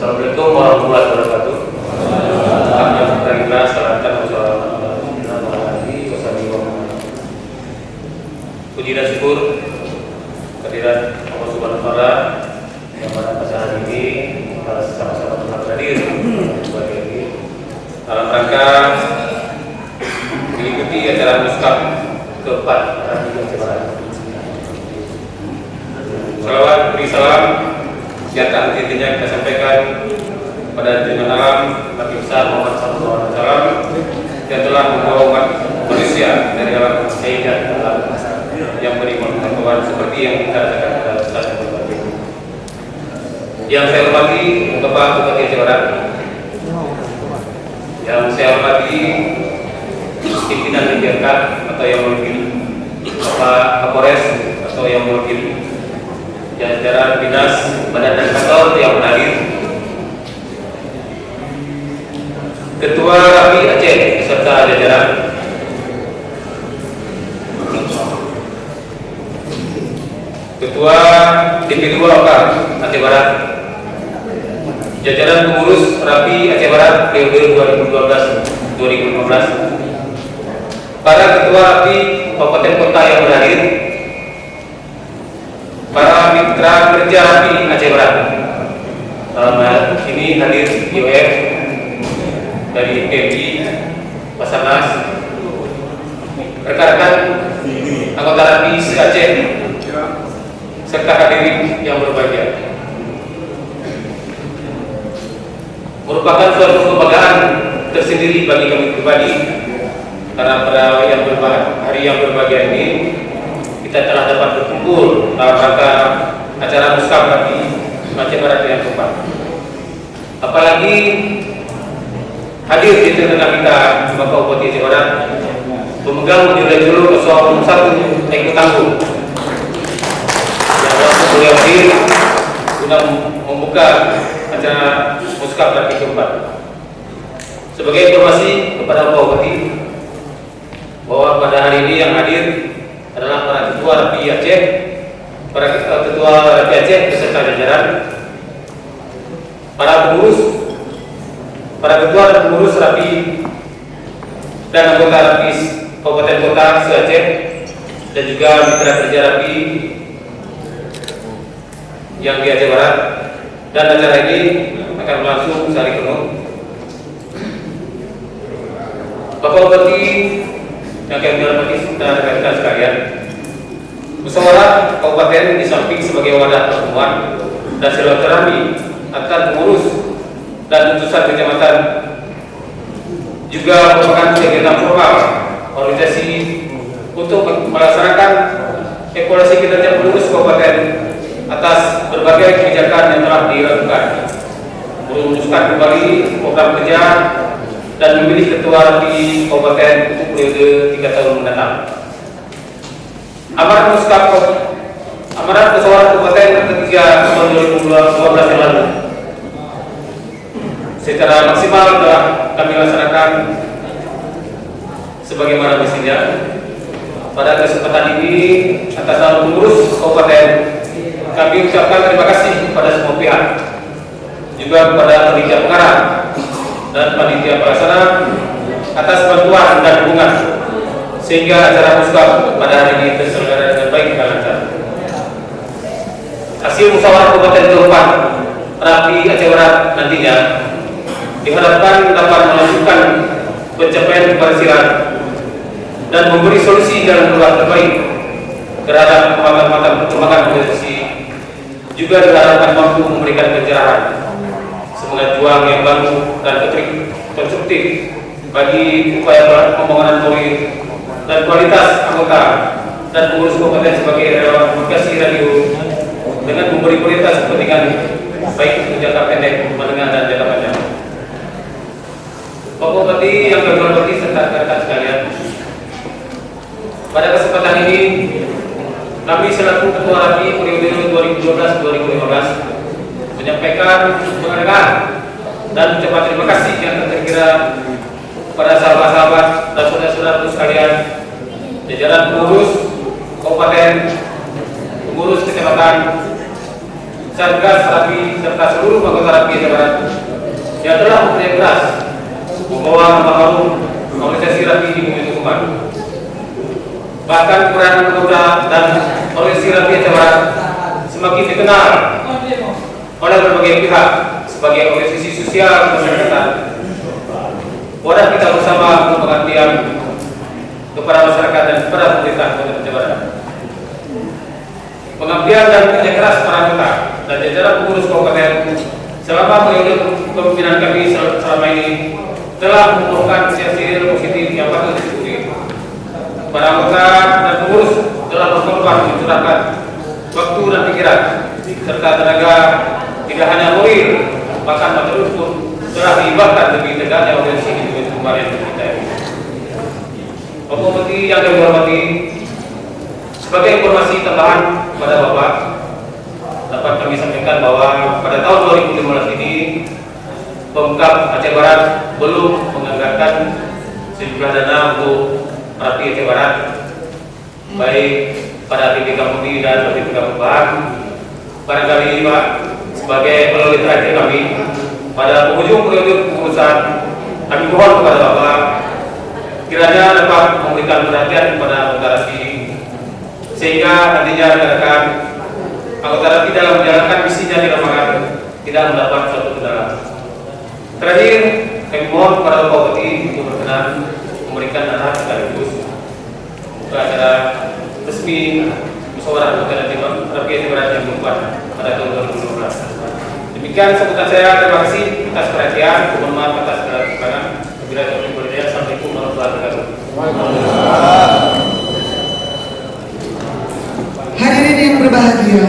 Assalamualaikum warahmatullahi wabarakatuh. Kami yang salamkan puji dan syukur kehadirat Allah Subhanahu wa Ta'ala yang pada hari ini sama-sama telah hadir sebagai ini dalam rangka mengikuti acara muskap keempat hari ini. Salawat beri salam sejahtera intinya kita sampaikan pada junjungan alam Nabi besar Muhammad SAW yang telah membawa umat manusia dari alam kaidah yang beri pengetahuan seperti yang kita rasakan pada saat yang berbagi. Yang saya hormati Bapak Bupati Aceh Barat, yang saya hormati pimpinan DPRK atau yang mewakili Bapak Kapolres atau yang mewakili jajaran dinas badan dan kantor yang hadir, Ketua RAPI Aceh beserta jajaran, Ketua DP2 Lokal Aceh Barat, jajaran pengurus RAPI Aceh Barat periode 2012-2015, para ketua RAPI kabupaten kota yang berhadir, para mitra kerja RAPI Aceh Barat. Dalam hal ini hadir IOF dari PMI, Basarnas, rekan-rekan anggota RAPI se-Aceh, serta hadirin yang berbahagia. Merupakan suatu kebanggaan tersendiri bagi kami pribadi karena pada hari yang berbahagia ini kita telah dapat berkumpul dalam rangka acara muskap RAPI Aceh Barat yang keempat. Apalagi hadir di tengah kita Bapak Bupati Aceh Barat pemegang nilai dulu 01 Eko Tangguh yang langsung beliau hadir guna membuka acara muskap RAPI keempat. Sebagai informasi kepada Bapak Bupati bahwa pada hari ini yang hadir adalah para ketua RAPI Aceh, para ketua RAPI Aceh beserta jajaran, para pengurus, para ketua dan pengurus RAPI dan anggota RAPI Kabupaten Kota se-Aceh dan juga mitra kerja RAPI yang di Aceh Barat. Dan acara ini akan berlangsung sehari penuh. Bapak Bupati yang kami hormati serta rekan-rekan sekalian, musyawarah kabupaten di samping sebagai wadah pertemuan dan silaturahmi antar pengurus dan utusan kecamatan juga merupakan kegiatan formal organisasi untuk melaksanakan evaluasi kinerja pengurus kabupaten atas berbagai kebijakan yang telah dilakukan, merumuskan kembali program kerja dan memilih ketua RAPI kabupaten untuk periode 3 tahun mendatang. Amanat musyawarah kabupaten ketiga tahun 2012 yang lalu secara maksimal telah kami laksanakan sebagaimana mestinya. Pada kesempatan ini atas nama pengurus kabupaten kami ucapkan terima kasih kepada semua pihak, juga kepada panitia pengarah dan panitia pelaksana atas bantuan dan dukungan sehingga acara muskap pada hari ini terselenggara dengan baik dan lancar. Hasil musyawarah kabupaten keempat RAPI Aceh Barat nantinya diharapkan dapat melanjutkan pencapaian keberhasilan dan memberi solusi jalan keluar terbaik terhadap perkembangan organisasi, juga diharapkan mampu memberikan pencerahan, semangat juang yang baru dan konstruktif bagi upaya pembangunan Polri dan kualitas anggota dan pengurus kabupaten sebagai relawan komunikasi radio dengan memberi prioritas kepentingan baik untuk jangka pendek, menengah dan jangka panjang. Bapak Bupati yang kami hormati serta rekan-rekan sekalian, pada kesempatan ini kami selaku Ketua RAPI periode 2012-2015 menyampaikan penghargaan dan ucapan terima kasih yang terkira kepada sahabat-sahabat dan saudara-saudara sekalian, jajaran pengurus kabupaten, pengurus kecamatan, Satgas Rapi serta seluruh anggota Rapi Jawa Barat yang telah bekerja keras membawa nama harum organisasi Rapi di bumi Tukuman. Bahkan peran anggota dan organisasi Rapi Jawa Barat semakin dikenal oleh berbagai pihak sebagai organisasi sosial masyarakat. Wadah kita bersama untuk pengabdian kepada masyarakat dan kepada pemerintah Kota Jawa Barat. Pengabdian dan kerja keras para anggota dan jajaran pengurus kabupaten selama periode kepemimpinan kami selama ini telah membuahkan hasil positif yang patut disyukuri. Para anggota dan pengurus telah berkorban mencurahkan waktu dan pikiran serta tenaga, tidak hanya moral bahkan material pun telah dihibahkan demi tegaknya organisasi ini kemarin kita ini. Bapak Bupati yang kami hormati, sebagai informasi tambahan kepada Bapak, dapat kami sampaikan bahwa pada tahun 2015 ini Pemkab Aceh Barat belum menganggarkan sejumlah dana untuk Rapi Aceh Barat, baik pada BPK Mudi dan BPK Perubahan. Barangkali ini Pak, sebagai pelalui terakhir kami pada penghujung periode pengurusan, kami mohon kepada Bapak kiranya dapat memberikan perhatian kepada anggota Rapi sehingga nantinya rekan-rekan anggota Rapi dalam menjalankan misinya di lapangan tidak mendapat suatu kendala. Terakhir, kami mohon kepada Bapak Bupati untuk berkenan memberikan arahan sekaligus untuk acara resmi musyawarah anggota Rapi Aceh Barat yang keempat pada tahun 2015. Demikian sambutan saya. Terima kasih atas perhatian. Mohon maaf atas segala kekurangan. Assalamualaikum warahmatullahi wabarakatuh. Hadirin yang berbahagia,